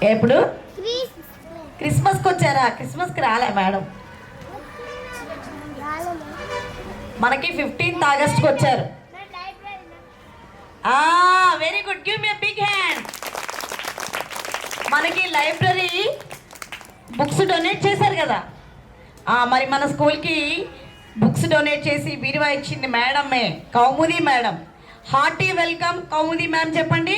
ఎప్పుడు క్రిస్మస్కి వచ్చారా? క్రిస్మస్కి రాలే మేడం, మనకి 15th ఆగస్ట్కి వచ్చారు. Very good, give me big hand. మనకి లైబ్రరీ బుక్స్ డొనేట్ చేశారు కదా, మరి మన స్కూల్కి బుక్స్ డొనేట్ చేసి బీరువా ఇచ్చింది మేడమే, కౌముది మేడం. హార్టీ వెల్కమ్ కౌముది మ్యామ్, చెప్పండి.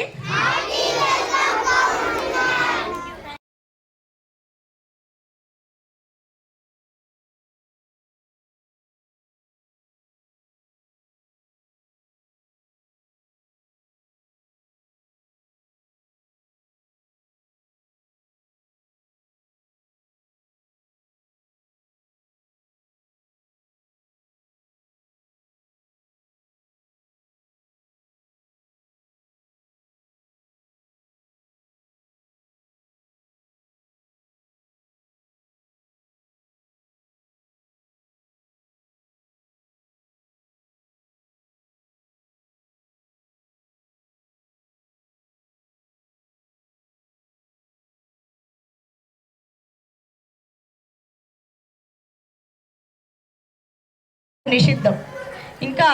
నిషిద్ధం. ఇంకా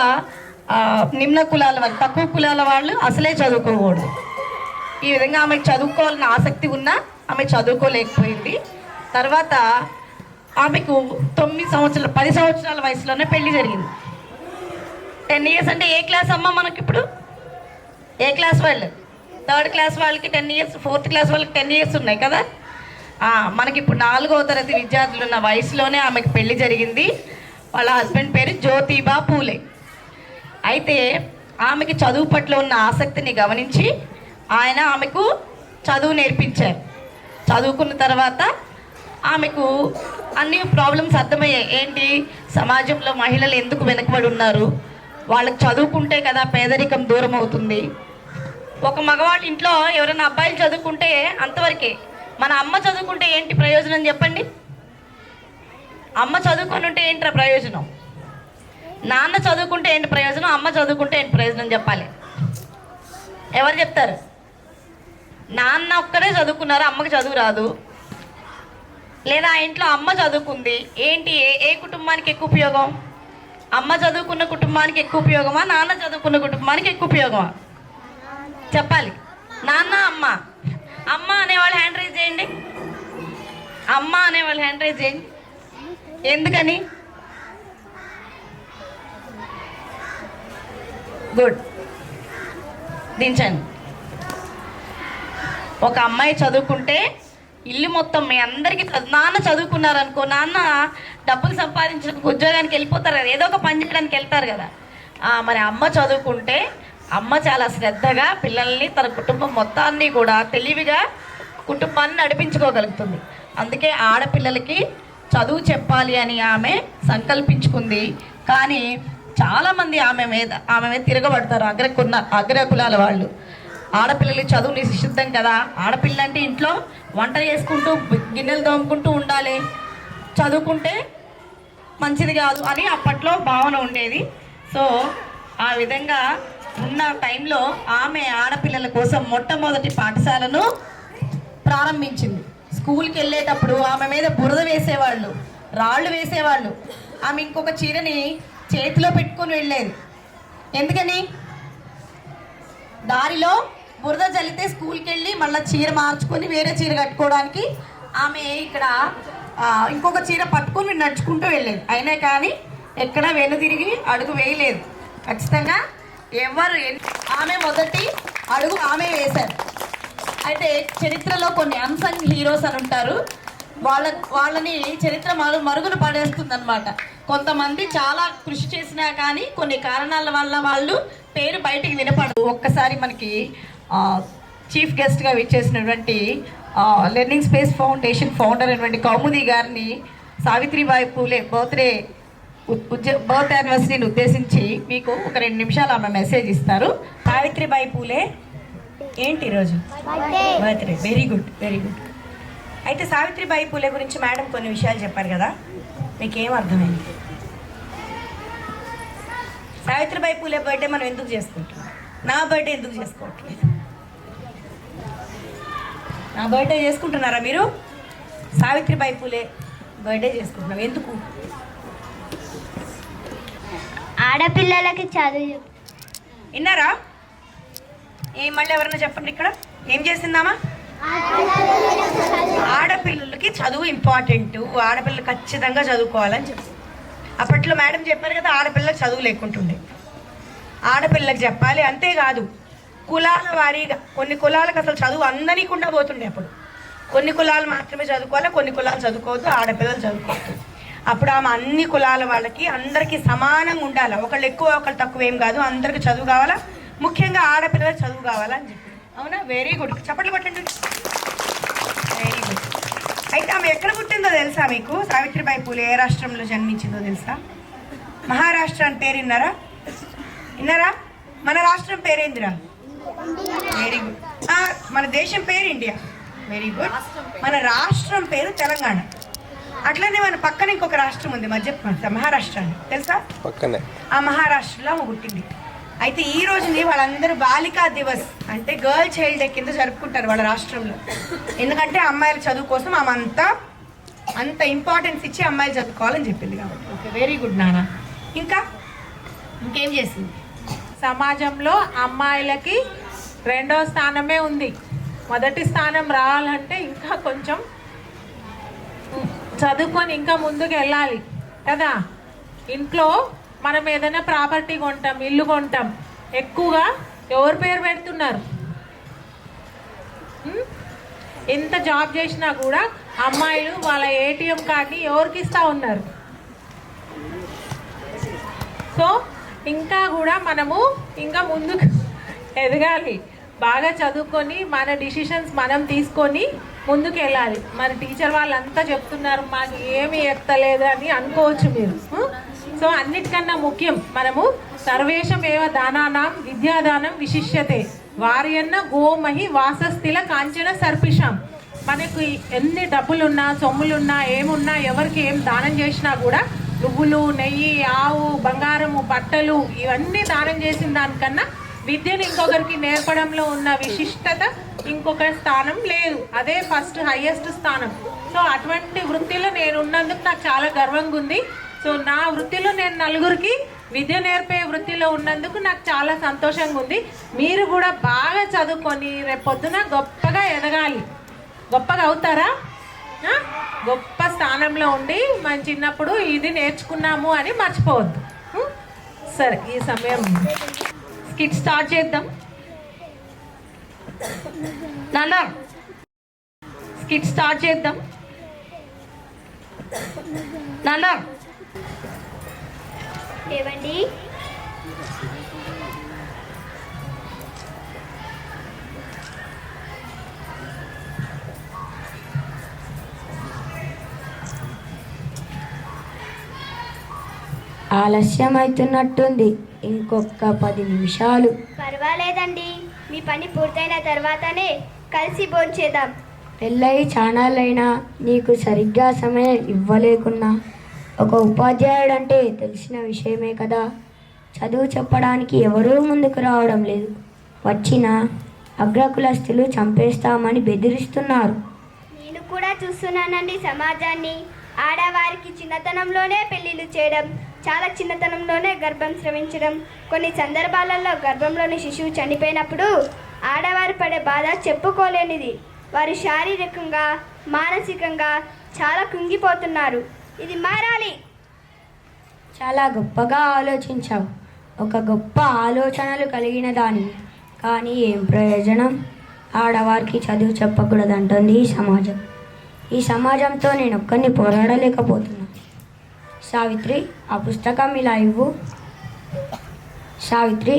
నిమ్న కులాల వాళ్ళు, తక్కువ కులాల వాళ్ళు అసలే చదువుకోకూడదు. ఈ విధంగా ఆమెకు చదువుకోవాలని ఆసక్తి ఉన్నా ఆమె చదువుకోలేకపోయింది. తర్వాత ఆమెకు 10 సంవత్సరాల వయసులోనే పెళ్లి జరిగింది. 10 years అంటే ఏ క్లాస్ అమ్మ మనకి ఇప్పుడు? ఏ క్లాస్ వాళ్ళు? 3rd క్లాస్ వాళ్ళకి 10 years, 4th క్లాస్ వాళ్ళకి 10 years ఉన్నాయి కదా. మనకి ఇప్పుడు 4వ తరగతి విద్యార్థులు ఉన్న వయసులోనే ఆమెకు పెళ్లి జరిగింది. వాళ్ళ హస్బెండ్ పేరు జ్యోతిబా పూలే. అయితే ఆమెకి చదువు పట్ల ఉన్న ఆసక్తిని గమనించి ఆయన ఆమెకు చదువు నేర్పించారు. చదువుకున్న తర్వాత ఆమెకు అన్ని ప్రాబ్లమ్స్ అర్థమయ్యాయి. ఏంటి, సమాజంలో మహిళలు ఎందుకు వెనకబడి ఉన్నారు, వాళ్ళకి చదువుకుంటే కదా పేదరికం దూరం అవుతుంది. ఒక మగవాళ్ళ ఇంట్లో ఎవరైనా అబ్బాయిలు చదువుకుంటే అంతవరకే. మన అమ్మ చదువుకుంటే ఏంటి ప్రయోజనం చెప్పండి? అమ్మ చదువుకొని ఉంటే ఏంటి ప్రయోజనం? నాన్న చదువుకుంటే ఏంటి ప్రయోజనం? అమ్మ చదువుకుంటే ఏంటి ప్రయోజనం చెప్పాలి? ఎవరు చెప్తారు? నాన్న ఒక్కడే చదువుకున్నారు, అమ్మకి చదువు రాదు. లేదా ఆ ఇంట్లో అమ్మ చదువుకుంది, ఏంటి ఏ కుటుంబానికి ఎక్కువ ఉపయోగం? అమ్మ చదువుకున్న కుటుంబానికి ఎక్కువ ఉపయోగమా, నాన్న చదువుకున్న కుటుంబానికి ఎక్కువ ఉపయోగమా చెప్పాలి? నాన్న అమ్మ. అమ్మ అనేవాళ్ళు హ్యాండ్ రైజ్ చేయండి. అమ్మ అనేవాళ్ళు హ్యాండ్ రైజ్ చేయండి. ఎందుకని? గుడ్, దించండి. ఒక అమ్మాయి చదువుకుంటే ఇల్లు మొత్తం మీ అందరికీ, నాన్న చదువుకున్నారనుకో, నాన్న డబ్బులు సంపాదించడానికి ఉద్యోగానికి వెళ్ళిపోతారు కదా, ఏదో ఒక పని చేయడానికి వెళ్తారు కదా. మరి అమ్మ చదువుకుంటే అమ్మ చాలా శ్రద్ధగా పిల్లల్ని, తన కుటుంబం మొత్తాన్ని కూడా తెలివిగా కుటుంబాన్ని నడిపించుకోగలుగుతుంది. అందుకే ఆడపిల్లలకి చదువు చెప్పాలి అని ఆమె సంకల్పించుకుంది. కానీ చాలామంది ఆమె మీద తిరగబడతారు అగ్రకులాల వాళ్ళు. ఆడపిల్లలకి చదువు నిషిద్ధం కదా, ఆడపిల్ల అంటే ఇంట్లో వంట చేసుకుంటూ గిన్నెలు తోముకుంటూ ఉండాలి, చదువుకుంటే మంచిది కాదు అని అప్పట్లో భావన ఉండేది. సో ఆ విధంగా ఉన్న టైంలో ఆమె ఆడపిల్లల కోసం మొట్టమొదటి పాఠశాలను ప్రారంభించింది. స్కూల్కి వెళ్ళేటప్పుడు ఆమె మీద బురద వేసేవాళ్ళు, రాళ్ళు వేసేవాళ్ళు. ఆమె ఇంకొక చీరని చేతిలో పెట్టుకొని వెళ్ళేది. ఎందుకని? దారిలో బురద చల్లితే స్కూల్కి వెళ్ళి మళ్ళీ చీర మార్చుకొని వేరే చీర కట్టుకోవడానికి ఆమె ఇక్కడ ఇంకొక చీర పట్టుకొని నడుచుకుంటూ వెళ్ళేది. అయినా కానీ ఎక్కడ వెనుదిరిగి అడుగు వేయలేదు. ఖచ్చితంగా ఆమె మొదటి అడుగు ఆమె వేశారు. అయితే చరిత్రలో కొన్ని అన్సంగ్ హీరోస్ అని ఉంటారు, వాళ్ళని చరిత్ర మరుగున పడేస్తుందన్నమాట. కొంతమంది చాలా కృషి చేసినా కానీ కొన్ని కారణాల వల్ల వాళ్ళు పేరు బయటికి వినపడదు. ఒక్కసారి మనకి చీఫ్ గెస్ట్గా విచ్చేసినటువంటి లెర్నింగ్ స్పేస్ ఫౌండేషన్ ఫౌండర్ అయినటువంటి కౌముది గారిని సావిత్రిబాయి పూలే బర్త్ యానివర్సరీని ఉద్దేశించి మీకు ఒక 2 నిమిషాలు ఆమె మెసేజ్ ఇస్తారు. సావిత్రిబాయి పూలే ఏంటి ఈరోజు? Birthday. Very good, very good. అయితే సావిత్రిబాయి పూలే గురించి మేడం కొన్ని విషయాలు చెప్పారు కదా, మీకేం అర్థమైంది? సావిత్రిబాయి పూలే బర్త్డే మనం ఎందుకు చేసుకుంటున్నాం? నా బర్త్డే ఎందుకు చేసుకోవట్లేదు? నా బర్త్డే చేసుకుంటున్నారా మీరు? సావిత్రిబాయి పూలే బర్త్డే చేసుకుంటున్నాం. ఎందుకు? ఆడపిల్లలకి చదువు విన్నారా? మళ్ళీ ఎవరైనా చెప్పండి. ఇక్కడ ఏం చేసిందామా? ఆడపిల్లలకి చదువు ఇంపార్టెంట్, ఆడపిల్లలు ఖచ్చితంగా చదువుకోవాలని చెప్పి అప్పట్లో మేడం చెప్పారు కదా, ఆడపిల్లలకు చదువు లేకుంటుండే. ఆడపిల్లలకు చెప్పాలి. అంతేకాదు కులాల వారీగా కొన్ని కులాలకు అసలు చదువు అందనీకుండా పోతుండే. అప్పుడు కొన్ని కులాలు మాత్రమే చదువుకోవాలి, కొన్ని కులాలు చదువుకోవద్దు, ఆడపిల్లలు చదువుకోవద్దు. అప్పుడు ఆమె అన్ని కులాల వాళ్ళకి అందరికీ సమానంగా ఉండాలి. ఒకళ్ళు ఎక్కువ ఒకళ్ళు తక్కువ ఏం కాదు, అందరికి చదువు కావాలా, ముఖ్యంగా ఆడపిల్లలకు చదువు కావాలా అని చెప్పి. అవునా? వెరీ గుడ్, చప్పట్లు కొట్టండి. Very good. అయితే ఆమె ఎక్కడ పుట్టిందో తెలుసా మీకు? సావిత్రిబాయి పూలే ఏ రాష్ట్రంలో జన్మించిందో తెలుసా? మహారాష్ట్ర అని పేరు విన్నారా? విన్నారా? మన రాష్ట్రం పేరేందిరా? Very good. మన దేశం పేరు ఇండియా. Very good. మన రాష్ట్రం పేరు తెలంగాణ. అట్లనే మన పక్కన ఇంకొక రాష్ట్రం ఉంది, మహారాష్ట్ర అని తెలుసా? పక్కనే. ఆ మహారాష్ట్రలో ఆమె పుట్టింది. అయితే ఈ రోజుని వాళ్ళందరూ బాలికా దివస్ అంటే గర్ల్ చైల్డ్ డే కింద జరుపుకుంటారు వాళ్ళ రాష్ట్రంలో. ఎందుకంటే అమ్మాయిల చదువు కోసం ఆమె అంత ఇంపార్టెన్స్ ఇచ్చి అమ్మాయిలు చదువుకోవాలని చెప్పింది కాబట్టి. ఓకే, వెరీ గుడ్ నాన్న. ఇంకేం చేసింది? సమాజంలో అమ్మాయిలకి 2వ స్థానమే ఉంది. మొదటి స్థానం రావాలంటే ఇంకా కొంచెం చదువుకొని ఇంకా ముందుకు వెళ్ళాలి కదా. ఇంట్లో మనం ఏదైనా ప్రాపర్టీ కొంటాం, ఇల్లు కొంటాం, ఎక్కువగా ఎవరి పేరు పెడుతున్నారు? ఎంత జాబ్ చేసినా కూడా అమ్మాయిలు వాళ్ళ ఏటీఎం కార్డుని ఎవరికి ఇస్తూ ఉన్నారు. సో ఇంకా కూడా మనము ఇంకా ముందుకు ఎదగాలి, బాగా చదువుకొని మన డిసిషన్స్ మనం తీసుకొని ముందుకు వెళ్ళాలి. మన టీచర్ వాళ్ళంతా చెప్తున్నారు, మాకు ఏమీ ఎక్కలేదు అని అనుకోవచ్చు మీరు. సో అన్నిటికన్నా ముఖ్యం మనము సర్వేషమేవ దానానాం విద్యాదానం విశిష్యతే వారియన్న గోమహి వాసస్థిల కాంచన సర్పిషాం. మనకు ఎన్ని డబ్బులున్నా సొమ్ములున్నా ఏమున్నా ఎవరికి ఏం దానం చేసినా కూడా నువ్వులు, నెయ్యి, ఆవు, బంగారము, బట్టలు ఇవన్నీ దానం చేసిన దానికన్నా విద్యను ఇంకొకరికి నేర్పడంలో ఉన్న విశిష్టత ఇంకొక స్థానం లేదు. అదే ఫస్ట్ హైయెస్ట్ స్థానం. సో అటువంటి వృత్తిలో నేను ఉన్నందుకు నాకు చాలా గర్వంగా ఉంది. సో నా వృత్తిలో నేను నలుగురికి విద్య నేర్పే వృత్తిలో ఉన్నందుకు నాకు చాలా సంతోషంగా ఉంది. మీరు కూడా బాగా చదువుకొని రేపొద్దున గొప్పగా ఎదగాలి. గొప్పగా అవుతారా? గొప్ప స్థానంలో ఉండి మన చిన్నప్పుడు ఇది నేర్చుకున్నాము అని మర్చిపోవద్దు. సరే, ఈ సమయం స్కిట్ స్టార్ట్ చేద్దాం. నాన్న స్కిట్ స్టార్ట్ చేద్దాం. నాన్న ఏవండి? ఆలస్యం అవుతున్నట్టుంది, ఇంకొక 10 నిమిషాలు. పర్వాలేదండి, మీ పని పూర్తయిన తర్వాతనే కలిసి భోంచేద్దాం. పెళ్ళయి చానాళ్ళైనా నీకు సరిగ్గా సమయం ఇవ్వలేకున్నా ఒక ఉపాధ్యాయుడంటే తెలిసిన విషయమే కదా. చదువు చెప్పడానికి ఎవరూ ముందుకు రావడం లేదు. వచ్చిన అగ్రకులస్తులు చంపేస్తామని బెదిరిస్తున్నారు. నేను కూడా చూస్తున్నానండి సమాజాన్ని. ఆడవారికి చిన్నతనంలోనే పెళ్లిళ్ళు చేయడం, చాలా చిన్నతనంలోనే గర్భం స్రవించడం, కొన్ని సందర్భాలలో గర్భంలోని శిశువు చనిపోయినప్పుడు ఆడవారు పడే బాధ చెప్పుకోలేనిది. వారు శారీరకంగా, మానసికంగా చాలా కుంగిపోతున్నారు. ఇది మారాలి. చాలా గొప్పగా ఆలోచించావు. ఒక గొప్ప ఆలోచనలు కలిగిన దానివి. కానీ ఏం ప్రయోజనం? ఆడవారికి చదువు చెప్పకూడదంటుంది ఈ సమాజం. ఈ సమాజంతో నేను ఒక్కరిని పోరాడలేకపోతున్నా. సావిత్రి, ఆ పుస్తకం ఇలా ఇవ్వు. సావిత్రి,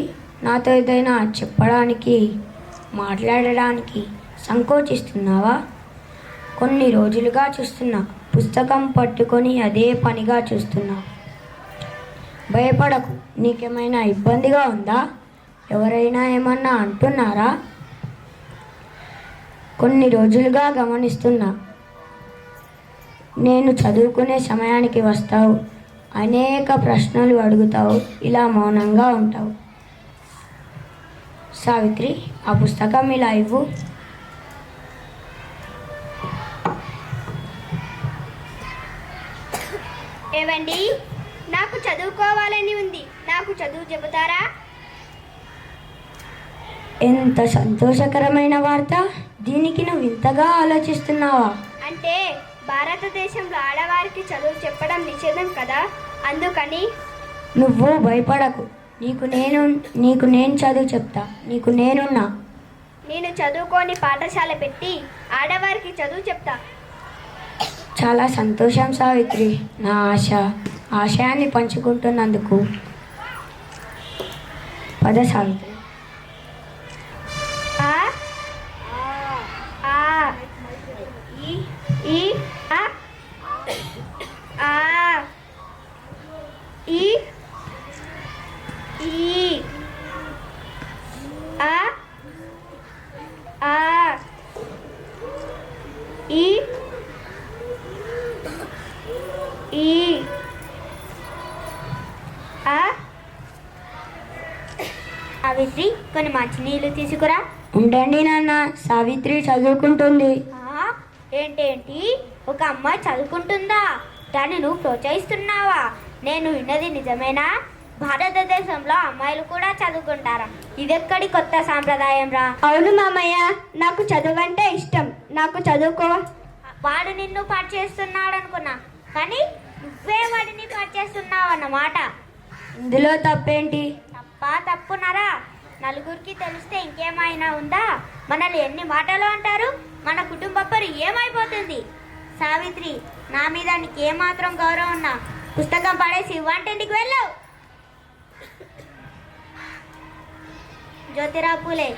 నాతో ఏదైనా చెప్పడానికి, మాట్లాడడానికి సంకోచిస్తున్నావా? కొన్ని రోజులుగా చూస్తున్నా, పుస్తకం పట్టుకొని అదే పనిగా చూస్తున్నా. భయపడకు. నీకేమైనా ఇబ్బందిగా ఉందా? ఎవరైనా ఏమన్నా అంటున్నారా? కొన్ని రోజులుగా గమనిస్తున్నా, నేను చదువుకునే సమయానికి వస్తావు, అనేక ప్రశ్నలు అడుగుతావు, ఇలా మౌనంగా ఉంటావు. సావిత్రి, ఆ పుస్తకం ఇలా ఇవ్వు. ఏవండి, నాకు చదువుకోవాలని ఉంది. నాకు చదువు చెబుతారా? ఎంత సంతోషకరమైన వార్త! దీనికి నువ్వు ఇంతగా ఆలోచిస్తున్నావా? అంటే భారతదేశంలో ఆడవారికి చదువు చెప్పడం నిషేధం కదా, అందుకని. నువ్వు భయపడకు. నీకు నేను చదువు చెప్తా. నీకు నేనున్నా. నేను చదువుకొని పాఠశాల పెట్టి ఆడవారికి చదువు చెప్తా. చాలా సంతోషం సావిత్రి. నా ఆశయాన్ని పంచుకుంటున్నందుకు. పద సావిత్రి. ఆ ఆ ఈ ఆ ఆ ఈ ఈ ఆ ఆ ఈ ఈ ఆ సావిత్రి, కొన్ని మంచినీళ్ళు తీసుకురా. ఉండండి నాన్న, సావిత్రి చదువుకుంటుంది. ఏంటేంటి, ఒక అమ్మాయి చదువుకుంటుందా? దాన్ని నువ్వు ప్రోత్సహిస్తున్నావా? నేను విన్నది నిజమేనా? భారతదేశంలో అమ్మాయిలు కూడా చదువుకుంటారా? ఇదెక్కడి కొత్త సాంప్రదాయం రా? అవును మామయ్య, నాకు చదువు అంటే ఇష్టం. నాకు చదువుకో. వాడు నిన్ను పాటు చేస్తున్నాడు అనుకున్నా, కానీ నువ్వే వాడిని పాటు చేస్తున్నావు అన్నమాట. ఇందులో తప్పేంటి? తప్పునరా? నలుగురికి తెలిస్తే ఇంకేమైనా ఉందా? మనల్ని ఎన్ని మాటలు అంటారు. మన కుటుంబ పరి ఏమైపోతుంది? సావిత్రి, నా మీద నీకు ఏమాత్రం గౌరవం ఉన్నా పుస్తకం పడేసి వంటింటికి వెళ్ళు. జ్యోతిరావు పూలే,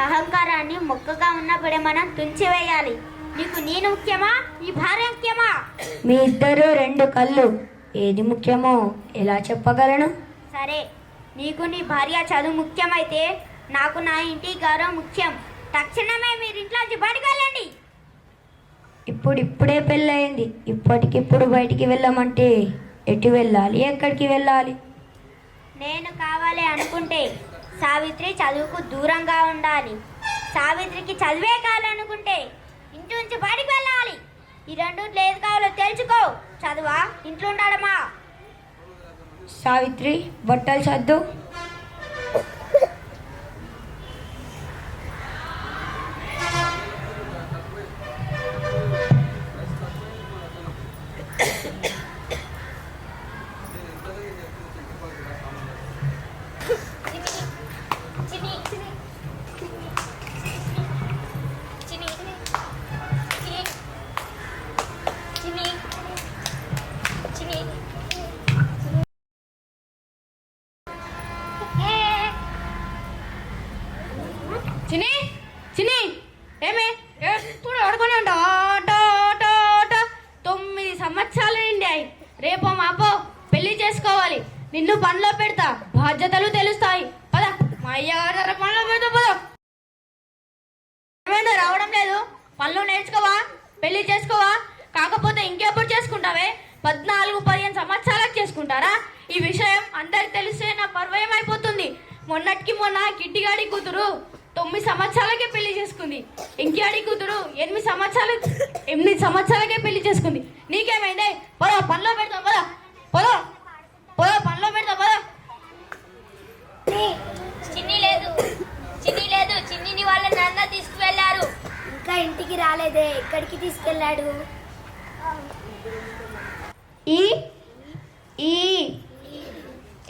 అహంకారాన్ని మొక్కగా ఉన్నప్పుడే మనం తుంచివేయాలి. నీకు నేను ముఖ్యమా, నీ భార్య ముఖ్యమా? మీ ఇద్దరు రెండు కళ్ళు. ఏది ముఖ్యమో ఎలా చెప్పగలను? సరే, నీకు నీ భార్య చదువు ముఖ్యమైతే నాకు నా ఇంటి గౌరవం ముఖ్యం. తక్షణమే మీరు ఇంట్లోంచి బయటకు వెళ్ళండి. ఇప్పుడే పెళ్ళయింది. ఇప్పటికిప్పుడు బయటికి వెళ్ళమంటే ఎటు వెళ్ళాలి? ఎక్కడికి వెళ్ళాలి? నేను కావాలి అనుకుంటే సావిత్రి చదువుకు దూరంగా ఉండాలి. సావిత్రికి చదివే కావాలనుకుంటే ఇంటి నుంచి బయటకు వెళ్ళాలి. ఈ రెండు లేదు కావాలో తెలుసుకో. చదువా, ఇంట్లో ఉండడమా? సావిత్రి, బట్టలు సర్దు. చిన్ని చిన్ని, ఏమే ఎప్పుడు ఆడుకొని ఉంటావు? 9 సంవత్సరాలు నిండాయి. రేపో మాపో పెళ్లి చేసుకోవాలి. నిన్ను పనిలో పెడతా, బాధ్యతలు తెలుస్తాయి. పద, మా అయ్యగారు పనిలో పెడతా. పద. ఏమైనా రావడం లేదు? పనులు నేర్చుకోవా, పెళ్లి చేసుకోవా? కాకపోతే ఇంకెప్పుడు చేసుకుంటావే? 14-15 సంవత్సరాలకు చేసుకుంటారా? ఈ విషయం అందరికి తెలిస్తే నా పర్వయం అయిపోతుంది. మొన్నటికి మొన్న కిట్టిగాడి కూతురు 9 సంవత్సరాలకే పెళ్లి చేసుకుంది. ఇంకేడి కూతురు 8 సంవత్సరాలకే పెళ్లి చేసుకుంది. నీకేమైందే? పద, పనిలో పెడతాం. పద పద పద, పనిలో పెడతాం. పద. చిన్ని లేదు. చిన్నిని వాళ్ళ నాన్న తీసుకువెళ్ళారు. ఇంకా ఇంటికి రాలేదే, ఎక్కడికి తీసుకెళ్ళాడు? ఈ ఈ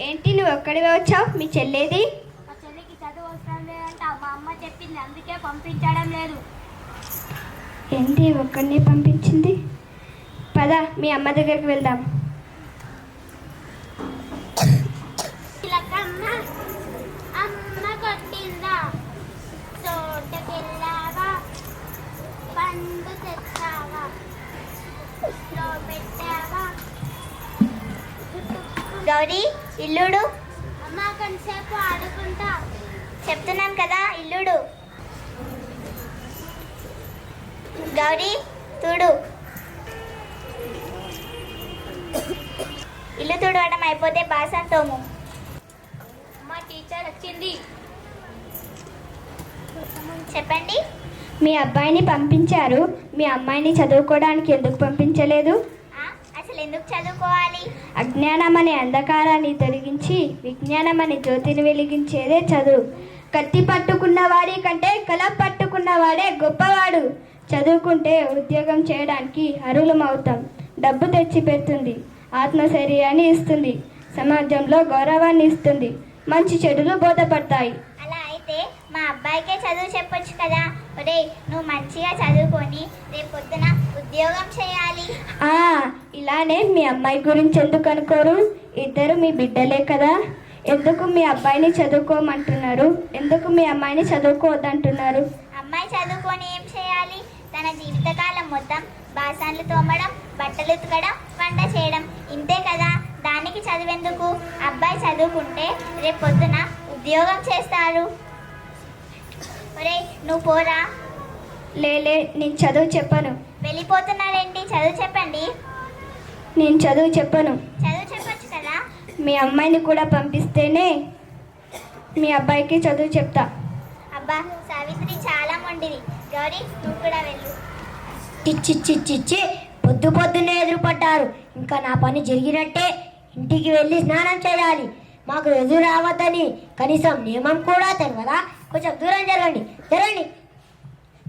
ఏంటి, నువ్వు ఎక్కడికి వచ్చావు? మీ చెల్లేది? మా చెల్లికి చదువు అవసరం లేదంట. మా అమ్మ చెప్పింది, అందుకే పంపించడం లేదు. ఏంటి ఒక్కడిని పంపించింది? పద, మీ అమ్మ దగ్గరికి వెళ్దాం. అమ్మ కొట్టిందా? తోటకెళ్ళావా? పండు తెచ్చావా? పెట్టావా? గౌరీ, ఇల్లుడు. అమ్మ కొంతసేపు ఆడుకుంటా. చెప్తున్నాను కదా, ఇల్లుడు. గౌరీ, చూడు. ఇల్లు తుడవడం అయిపోతే బాసన్ తోము. మా టీచర్ వచ్చింది. చెప్పండి. మీ అబ్బాయిని పంపించారు. మీ అమ్మాయిని చదువుకోవడానికి ఎందుకు పంపించలేదు? అసలు ఎందుకు చదువుకోవాలి? అజ్ఞానం అనే అంధకారాన్ని తొలగించి విజ్ఞానం అనే జ్యోతిని వెలిగించేదే చదువు. కత్తి పట్టుకున్న వాడి కంటే కలం పట్టుకున్న వాడే గొప్పవాడు. చదువుకుంటే ఉద్యోగం చేయడానికి అర్హులమవుతాం. డబ్బు తెచ్చి పెడుతుంది, ఆత్మశరీరాన్ని ఇస్తుంది, సమాజంలో గౌరవాన్ని ఇస్తుంది, మంచి చెడులు బోధపడతాయి. అలా అయితే మా అబ్బాయికే చదువు చెప్పొచ్చు కదా. ఒరేయ్, నువ్వు మంచిగా చదువుకొని రేపు పొద్దున ఉద్యోగం చేయాలి. ఇలానే మీ అమ్మాయి గురించి ఎందుకు అనుకోరు? ఇద్దరు మీ బిడ్డలే కదా. ఎందుకు మీ అబ్బాయిని చదువుకోమంటున్నారు? ఎందుకు మీ అమ్మాయిని చదువుకోవద్దంటున్నారు? అమ్మాయి చదువుకొని ఏం చేయాలి? తన జీవితకాలం మొత్తం బాసన్లు తోమడం, బట్టలు ఉతకడం, వంట చేయడం, ఇంతే కదా. దానికి చదువెందుకు? అబ్బాయి చదువుకుంటే రేపు పొద్దున ఉద్యోగం చేస్తారు. ఒరేయ్, నువ్వు పోరా. లేలే, నేను చదువు చెప్పను. వెళ్ళిపోతున్నారేంటి? చదువు చెప్పండి. నేను చదువు చెప్పను. చదువు చెప్పొచ్చు కదా. మీ అమ్మాయిని కూడా పంపిస్తేనే మీ అబ్బాయికి చదువు చెప్తా. అబ్బా, సావిత్రి చాలా మొండిది. గౌరీ, నువ్వు కూడా వెళ్ళు. చిచ్చి పొద్దు పొద్దున్నే ఎదురుపడ్డారు. ఇంకా నా పని జరిగినట్టే. ఇంటికి వెళ్ళి స్నానం చేయాలి. మాకు ఎదురు రావద్దని కనీసం నియమం కూడా తెలియదా? కొంచెం దూరం జరగండి.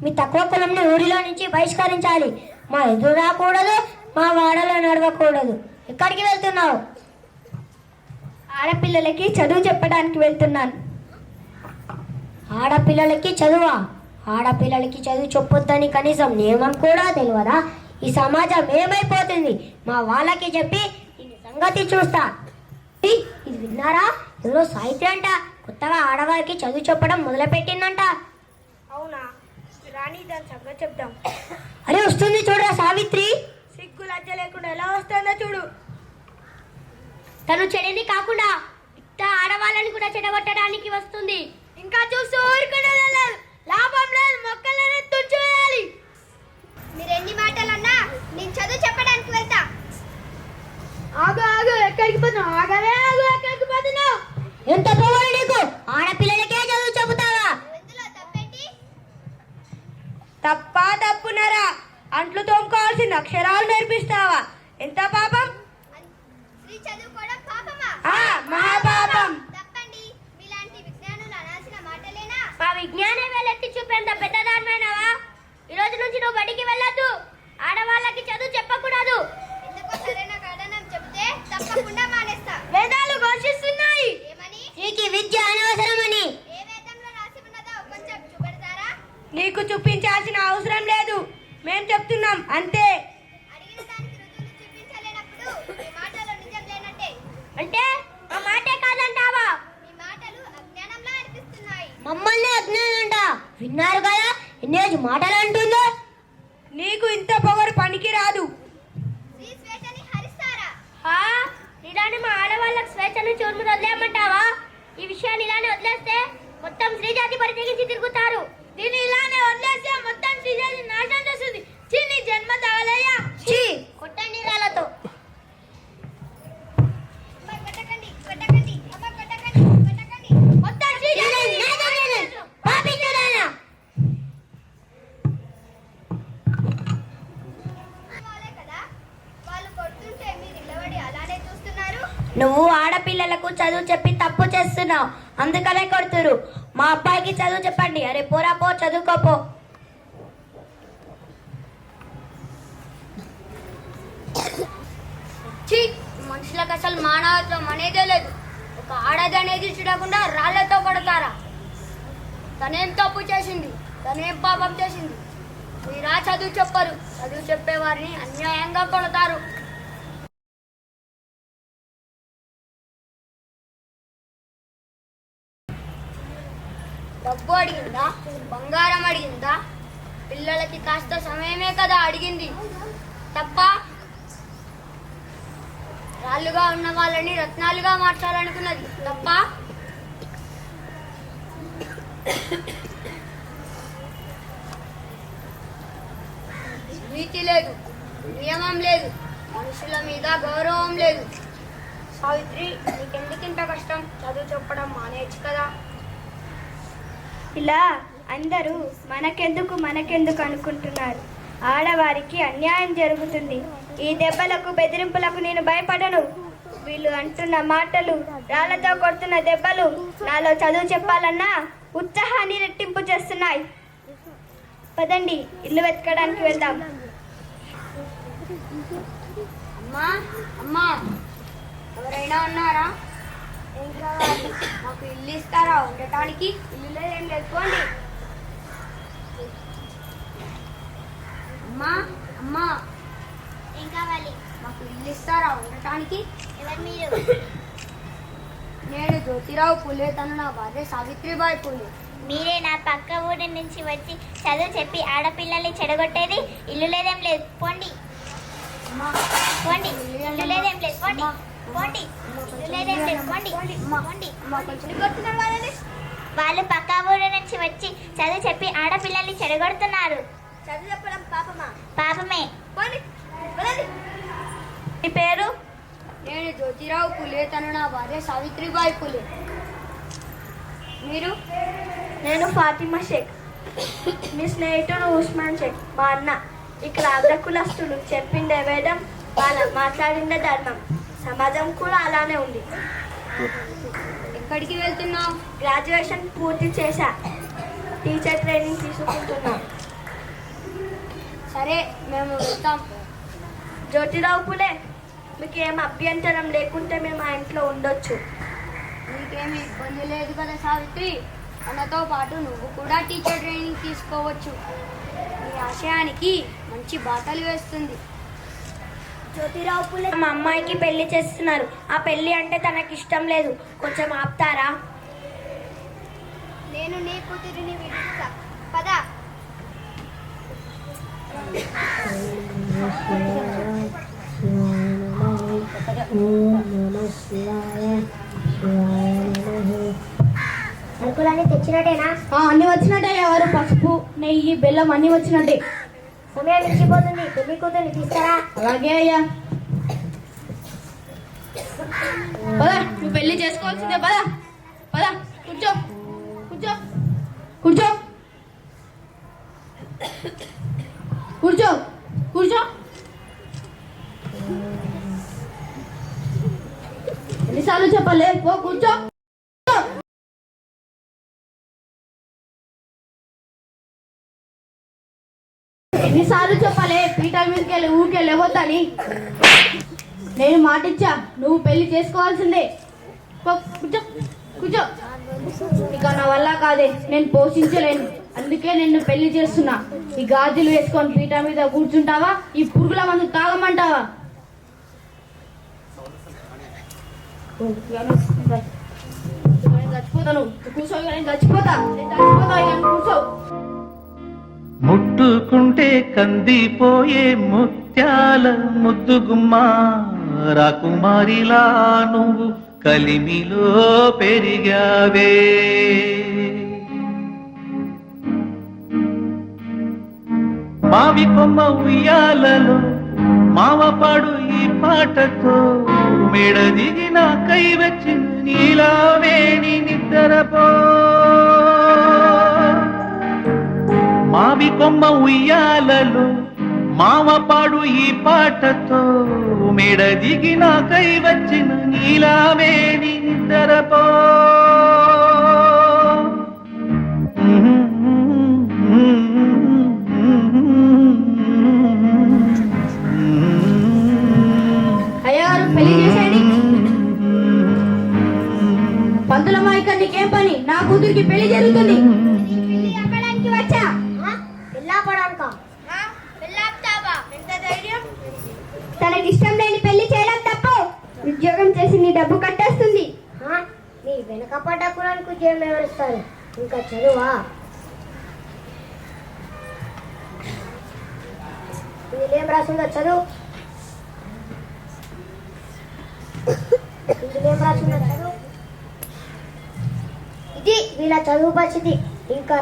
మీ తక్కువ కులంని ఊరిలో నుంచి బహిష్కరించాలి. మా ఎదురు రాకూడదు, మా వాడలో నడవకూడదు. ఎక్కడికి వెళ్తున్నావు? ఆడపిల్లలకి చదువు చెప్పడానికి వెళ్తున్నాను. ఆడపిల్లలకి చదువా? ఆడపిల్లలకి చదువు చెప్పొద్దని కనీసం నియమం కూడా తెలియదా? ఈ సమాజం ఏమైపోతుంది? మా వాళ్ళకి చెప్పి దీని సంగతి చూస్తా. ఇది విన్నారా? ఎవరో సాహిత్య అంట కొత్తగా ఆడవారికి చదువు చెప్పడం మొదలుపెట్టిందంట. అవునా? రాణి, దాని సంగతి చెప్దాం. అరే వస్తుంది చూడరా సావిత్రి. సిగ్గు లజ్జ లేకుండా ఎలా వస్తుందో చూడు. తను చెడిని కాకుండా ఇట్ట ఆడవాళ్ళని కూడా చెడగొట్టడానికి వస్తుంది. ఇంకా చూస్తూ ఊరుకునేది లాభం లేదు. మొక్కలనే తుంచివేయాలి. మీరు ఎన్ని మాటలన్నా నేను చదువు చెప్పడానికి వెళ్తా. ఆగు, ఎక్కడికి పోతున్నావు? ఆగవే, ఎక్కడికి పోతున్నావు? ఎంత పోవాలి నీకు? ఆడపిల్లలకే చదువు చెబుతావా? ఎందులో తప్పేంటి? తప్పునరా? అంట్లు తోముకోవాల్సిన అక్షరాలు నేర్పిస్తావా? ఎంత పాపం! స్త్రీ చదువుకోవడం పాపమా? మహాపాపం. తప్పండి. మీలాంటి విజ్ఞానులు అనాల్సిన మాటలేనా? మా విజ్ఞానం వెళ్ళెత్తి చూపేంత పెద్దదానివైనావా? ఈ రోజు నుంచి నువ్వు బడికి వెళ్ళొద్దు. ఆడవాళ్ళకి చదువు చెప్పకూడదు. ఎందుకో సరైన కారణం చెప్తే తప్పకుండా మానేస్తా. వేదాలు ఘోషిస్తున్నాయి. ఏమని? స్త్రీకి విద్య అనవసరమని. ఏ వేదంలో రాసి ఉన్నదో కొంచెం చూపెడతారా? నీకు చూపించాల్సిన అవసరం లేదు. మేం చెప్తున్నాం అంతే. అడిగిన దానికి రుజువులు చూపించలేనప్పుడు మీ మాటలో నిజం లేనట్టే. అంటే ఆ మాటే కాదంటావా? మీ మాటలు అజ్ఞానంలా అనిపిస్తున్నాయి. మమ్మల్ని అజ్ఞానంట. విన్నారు కదా ఎన్నేజ్ మాటలు అంటుందో. నీకు ఇంత పొగరు పనికి రాదు. స్త్రీ స్వేచ్ఛని హరిస్తారా? ఇలానే మా ఆడవాళ్ళకి స్వేచ్ఛను చూర్ము వదిలేయమంటావా? ఈ విషయాన్ని ఇలానే వదిలేస్తే మొత్తం స్త్రీ జాతి పరితెగించి తిరుగుతారు. దీన్ని ఇలానే వదిలేస్తే మొత్తం స్త్రీ జాతి నాశనం చేస్తుంది. చిన్ని జన్మ తగలయ్యా. కొట్టండి రాళ్ళతో. కొట్టకండి. మొత్తం స్త్రీ జాతి పాపించుదానా. వాళ్ళే కదా. వాళ్ళు కొడుతుంటే మీరు నిలబడి అలానే చూస్తున్నారు. నువ్వు ఆడపిల్లలకు చదువు చెప్పి తప్పు చేస్తున్నావు, అందుకనే కొడుతురు. మా అబ్బాయికి చదువు చెప్పండి. అరే పోరా పో, చదువుకోపో. మనుషులకు అసలు మానవత్వం అనేదే లేదు. ఒక ఆడది అనేది చూడకుండా రాళ్లతో కొడతారా? తనేం తప్పు చేసింది? తనేం పాపం చేసింది? మీరా చదువు చెప్పరు. చదువు చెప్పేవారిని అన్యాయంగా కొడతారు. డబ్బు అడిగిందా? బంగారం అడిగిందా? పిల్లలకి కాస్త సమయమే కదా అడిగింది తప్ప రాళ్ళుగా ఉన్న వాళ్ళని రత్నాలుగా మార్చాలనుకున్నది తప్ప. నీతి లేదు, నియమం లేదు, మనుషుల మీద గౌరవం లేదు. సావిత్రి, నీకెందుకింత కష్టం? చదువు చెప్పడం మానేయచ్చు కదా. ఇలా అందరూ మనకెందుకు అనుకుంటున్నారు. ఆడవారికి అన్యాయం జరుగుతుంది. ఈ దెబ్బలకు బెదిరింపులకు నేను భయపడను. వీళ్ళు అంటున్న మాటలు, రాళ్లతో కొడుతున్న దెబ్బలు నాలో చదువు చెప్పాలన్నా ఉత్సాహాన్ని రెట్టింపు చేస్తున్నాయి. పదండి, ఇల్లు వెతకడానికి వెళ్దాం. అమ్మా అమ్మా, ఎవరైనా ఉన్నారా? ఏం కావాలి? మాకు ఇల్లు ఇస్తారా ఉండటానికి? ఇల్లు లేదేం లేదుకోండి. అమ్మా అమ్మా, ఏం కావాలి? మాకు ఇల్లు ఇస్తారా ఉండటానికి? ఎవరు మీరు? నేను జ్యోతిరావు పూలే, తను నా భార్య సావిత్రిబాయి పూలే. మీరే నా పక్క ఊరి నుంచి వచ్చి చదువు చెప్పి ఆడపిల్లల్ని చెడగొట్టేది? ఇల్లు లేదేం లేదు, పోండి పోండి. ఇల్లు లేదేం లేదు, పోండి పోండి. ఇల్లు లేదేం లేదు, పోండి పోండి. చెడగొడుతున్నారు వాళ్ళని. వాళ్ళు పక్క ఊరి నుంచి వచ్చి చదువు చెప్పి ఆడపిల్లల్ని చెడగొడుతున్నారు. చదువు చెప్పడం పాపమా? పాపమే. పోండి. మీ పేరు? నేను జ్యోతిరావు పూలే, తను నా భార్య సావిత్రిబాయి పూలే. మీరు? నేను ఫాతిమా షేక్. మీ స్నేహితుడు ఉస్మాన్ షేక్, మా అన్న. ఇక్కడ అగ్రకులస్తులు చెప్పిందే వేదం, వాళ్ళ మాట్లాడిందే ధర్మం. సమాజం కూడా అలానే ఉంది. ఎక్కడికి వెళ్తున్నావు? గ్రాడ్యుయేషన్ పూర్తి చేశా, టీచర్ ట్రైనింగ్ తీసుకుంటున్నా. సరే, మేము వెళ్తాం. జ్యోతిరావు పులే, మీకు ఏం అభ్యంతరం లేకుంటే మేము మా ఇంట్లో ఉండొచ్చు. నీకేమి ఇబ్బంది లేదు కదా సావిత్రి? మనతో పాటు నువ్వు కూడా టీచర్ ట్రైనింగ్ తీసుకోవచ్చు. నీ ఆశయానికి మంచి బాటలు వేస్తుంది. జ్యోతిరావు పులే, మా అమ్మాయికి పెళ్లి చేస్తున్నారు. ఆ పెళ్లి అంటే తనకి ఇష్టం లేదు, కొంచెం ఆపుతారా? నేను నీ కూతురిని విడిస్తా, పద. సరుకులన్నీ తెచ్చినట్టేనా? అన్ని వచ్చినట్టే. ఎవరు పసుపు, నెయ్యి, బెల్లం అన్ని వచ్చినట్టే. సమయం మించిపోతుంది, పెళ్లి కూతుర్ని తీసుకురా. అలాగే అయ్యా. పద, నువ్వు పెళ్లి చేసుకోవాల్సిందే. పద పద, కూర్చో కూర్చో కూర్చో కూర్చో కూర్చో. ఎన్నిసార్లు చెప్పాలి? పో కూర్చో. ఎన్నిసార్లు చెప్పాలి? పీటల మీదకి వెళ్ళి ఊరికే లేవద్దని. నేను మాటిచ్చా, నువ్వు పెళ్లి చేసుకోవాల్సిందే. పో, కూర్చో కూర్చో. ఇక నా వల్ల కాదే, నేను పోషించలేను. అందుకే నిన్ను పెళ్లి చేస్తున్నా. ఈ గాజులు వేసుకొని పీట మీద కూర్చుంటావా? ఈ పురుగుల మందు తాగమంటావా? చచ్చిపోతాను. కూర్చో, నేను చచ్చిపోతా. కూర్చో. ముట్టుకుంటే కందిపోయే ముత్యాల ముద్దుగుమ్మా, రాకుమారిలా నువ్వు కలిమిలో పెరిగావే. మావి కొమ్మ ఉయ్యాలలో మావపాడు ఈ పాటతో, మెడ దిగిన కై వచ్చిన నీలావేణి నిద్రపో. మావి కొమ్మ ఉయ్యాలలో మావపాడు ఈ పాటతో, మెడ దిగిన కై వచ్చిన నీలావేణి నిద్రపో. అయ్యగారు, పెళ్లి చేసేయండి. పంతుల మాయక, నీకేం పని? నా కూతురికి పెళ్లి జరుగుతుంది. వచ్చా పెళ్ళాపడానికా? ఎంత ధైర్యం? తనకి ఇష్టం లేని పెళ్లి చేయడం తప్పు. ఉద్యోగం చేసి నీ డబ్బు కట్టేస్తుంది. నీ వెనకపడ్డ కులానికి ఉద్యోగం ఎవరిస్తారు? ఇంకా చదువా? ఇందులో ఏం రాసిందో చదువు. ఇందులో ఏం రాసిందో చదువు. ఇది వీళ్ళ చదువు పరిస్థితి. ఇంకా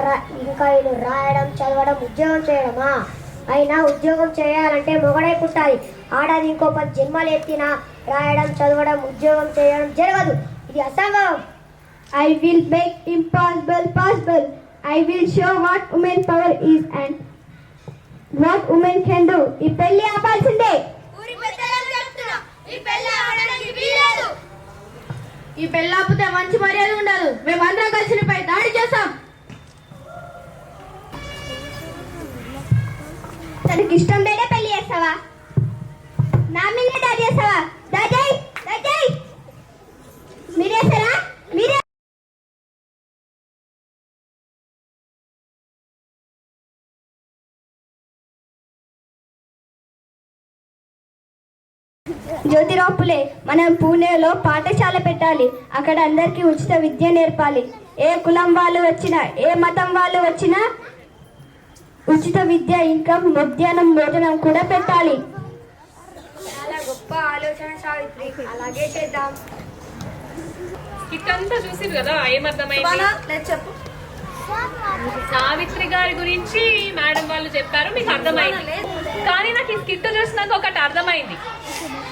వీళ్ళు రాయడం, చదవడం, ఉద్యోగం చేయడమా? అయినా ఉద్యోగం చేయాలంటే మొగడై పుట్టాలి. ఆడది ఇంకో 10 జన్మలు ఎత్తినా రాయడం, చదవడం, ఉద్యోగం చేయడం జరగదు. ఇది అసంభవం. I will make impossible possible. I will show what women power is and what women can do. ఈ పెళ్లి ఆపాల్సిందే. ఈ పెళ్లి ఆపితే మంచి మర్యాద ఉండదు. మేమందరం కలిసిపై దాడి చేస్తాం. తనకి ఇష్టం లేదే పెళ్లి చేస్తావా? నా మీద దాడి చేస్తావా? దాజయ్ దాజయ్ మీరేస్తారా? మీరే జ్యోతిరావు పులే మనం పూణేలో పాఠశాల పెట్టాలి. అక్కడ అందరికీ ఉచిత విద్య నేర్పాలి. ఏ కులం వాళ్ళు వచ్చినా ఏ మతం వాళ్ళు వచ్చినా ఉచిత విద్య ఇంకా మధ్యాహ్నం భోజనం కూడా పెట్టాలి. చాలా గొప్ప ఆలోచన సావిత్రి, అలాగే చేద్దాం. ఇట్టంతా చూసిరు కదా, ఏమర్థమైంది? చెప్పు. సావిత్రి గారి గురించి మేడం వాళ్ళు చెప్పారు, మీకు అర్థమైంది. కానీ నాకు ఈ స్కిట్ చూసినాక ఒకటి అర్థమైంది.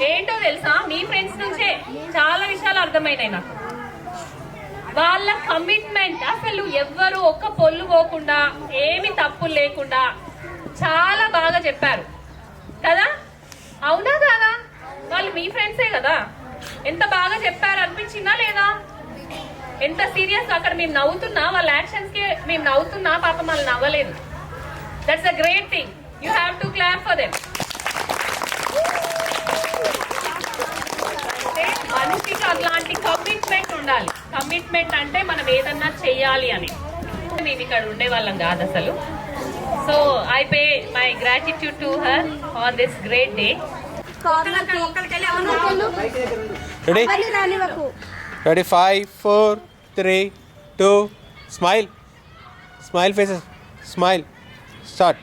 ఏంటో తెలుసా, మీ ఫ్రెండ్స్ నుంచే చాలా విషయాలు అర్థమైనాయి నాకు. వాళ్ళ కమిట్మెంట్ అసలు ఎవ్వరు ఒక్క పొల్లు పోకుండా ఏమి తప్పులు లేకుండా చాలా బాగా చెప్పారు కదా. అవునా కాదా? వాళ్ళు మీ ఫ్రెండ్సే కదా. ఎంత బాగా చెప్పారు అనిపించిందా లేదా? ఎంత సీరియస్. అక్కడ మేము నవ్వుతున్నా, వాళ్ళ యాక్షన్స్ కి మేము నవ్వుతున్నా, పాపం వాళ్ళు నవ్వలేదు. That's a great thing. You have to clap for them. మనిషికి అలాంటి కమిట్మెంట్ ఉండాలి. కమిట్మెంట్ అంటే మనం ఏదన్నా చెయ్యాలి అని. మేము ఇక్కడ ఉండే వాళ్ళం కాదు అసలు. So I pay my gratitude to her on this great day. Ready? 5, 4, 3, 2, smile. Smile faces. Smile. Start.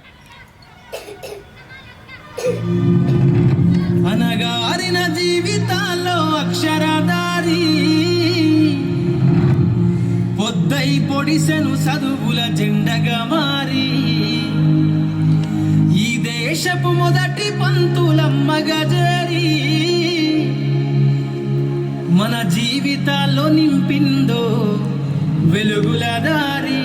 అనగారిన జీవితాల్లో అక్షరదారి పొద్దై పొడిసెను చదువుల జెండగా మారి ఈ దేశపు మొదటి పంతులమ్మగా చేరి మన జీవితాల్లో నింపిందో వెలుగుల దారి.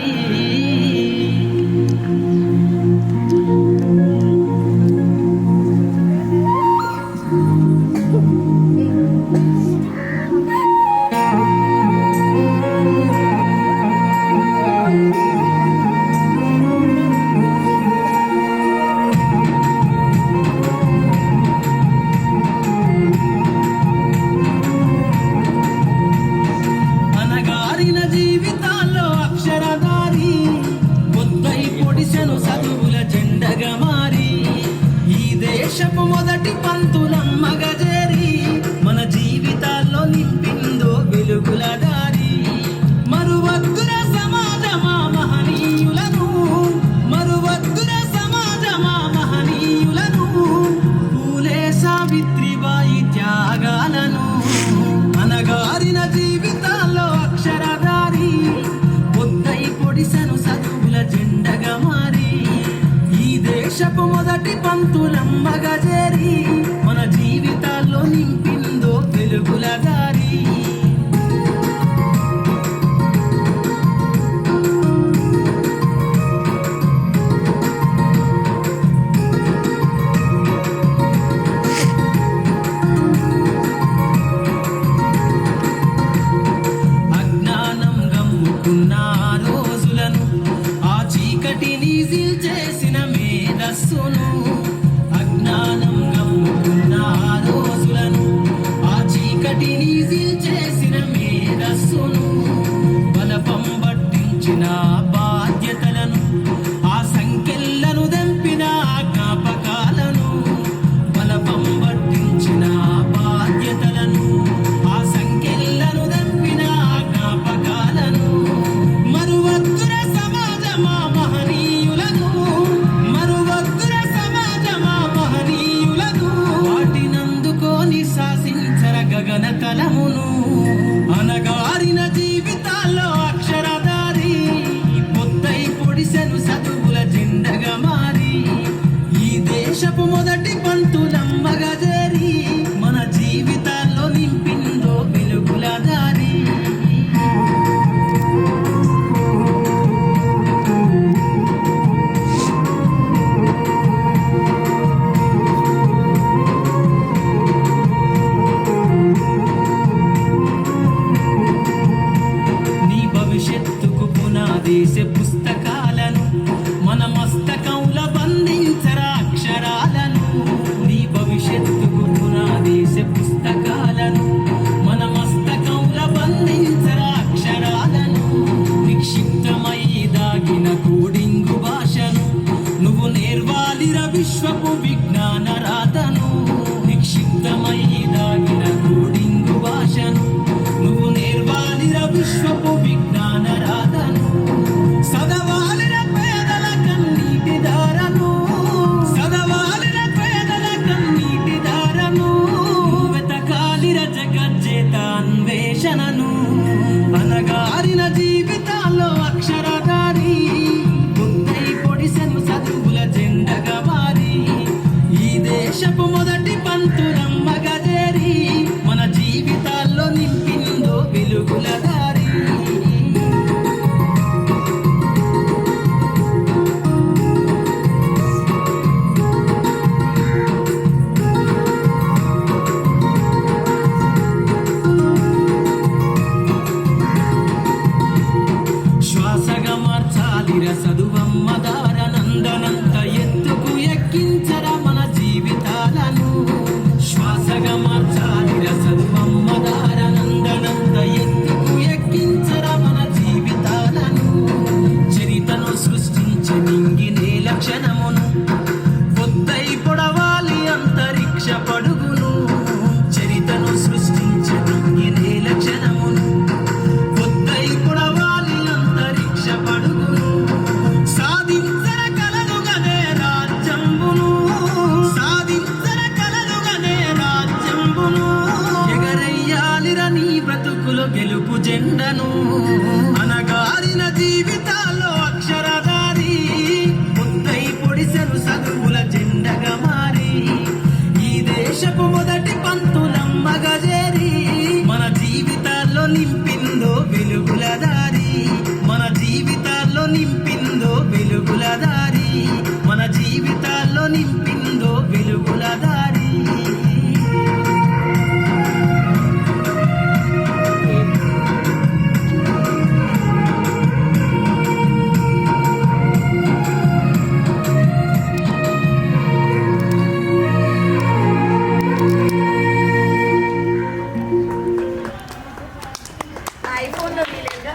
అనగారిన జీవితాల్లో అక్షరదారి పొద్దై పొడిసెను చదువుల జెండగా మారి ఈ దేశపు మొదటి పంతులమ్మగా చేరి మన జీవితాల్లో నింపిందో వెలుగుల దారి. మరువద్దున సమాజమా మహనీయులను, మరువద్దున సమాజమా మహనీయులను, పూలే సావిత్రిబాయి త్యాగాలను. అనగారిన జీవితాల్లో అక్షరదారి పొద్దై పొడిసెను చదువుల జెండగా మారి ఈ దేశపు మొదటి పంతులమ్మగా చేరి మన జీవితాల్లో నింపిందో వెలుగుల దారి. అజ్ఞానం గమ్ముకున్న రోజులను ఆ చీకటిని చేసిన మేధస్సును, అజ్ఞానం గమ్ము దేశ పుస్తకాలను మన మస్తకంలో బంధించరా అక్షరాలను నీ భవిష్యత్తుకు పునాదేశ పుస్తకాలను మన మస్తకంలో బంధించరా అక్షరాలను నిక్షిప్తమై దాగిన కోడింగు భాషను నువ్వు నేర్వాలిర విశ్వపు విజ్ఞాన రాతను నిక్షిప్తమై దాగిన కోడింగు భాషను నువ్వు నేర్వాలిర విశ్వపు విజ్ఞాన రాతను సదవాలిన పేదల కన్నీటి దారను సదవాలిన పేదల కన్నీటి దారను వెతకాలిర జగజ్జేత అన్వేషణను అనగారిన జీవితాల్లో అక్షరధారి బుద్ధై పొడిసెను చదువుల జెండగా మారి ఈ దేశపు మొదటి పంతులమ్మగా చేరి మన జీవితాల్లో నింపిందో వెలుగుల దారి శ్వాసగా మార్చాలిర చదువమ్మ దారనందనంత ఎత్తుకు ఎక్కించరా మన జీవితాలను శ్వాసగా మార్చాలిర చదువమ్మ దారనందనంత ఎత్తుకు ఎక్కించరా మన జీవితాలను చరితను సృష్టించనింగి నేల క్షణమును పొద్దై పొడవాలి అంతరిక్ష పడుగును చరితను సృష్టించనింగి నేల క్షణమును పొద్దై పొడవాలి అంతరిక్ష పడుగును సాధించర కలలుగనే రాజ్యంబును సాధించర కలలుగనే రాజ్యంబును ఎగరయ్యాలిర నీ బ్రతుకులో గెలుపు జెండను అనగారిన జీవితాల్లో అక్షరధారి పొద్దై పొడిసెను చదువుల జెండగా మారి ఈ దేశపు మొదటి పంతులమ్మగా చేరి మన జీవితాల్లో నింపిందో వెలుగుల దారి మన జీవితాల్లో నింపిందో వెలుగుల దారి మన జీవితాల్లో నింపిందో వెలుగుల దారి ఐఫోన్లో తీయలేదుగా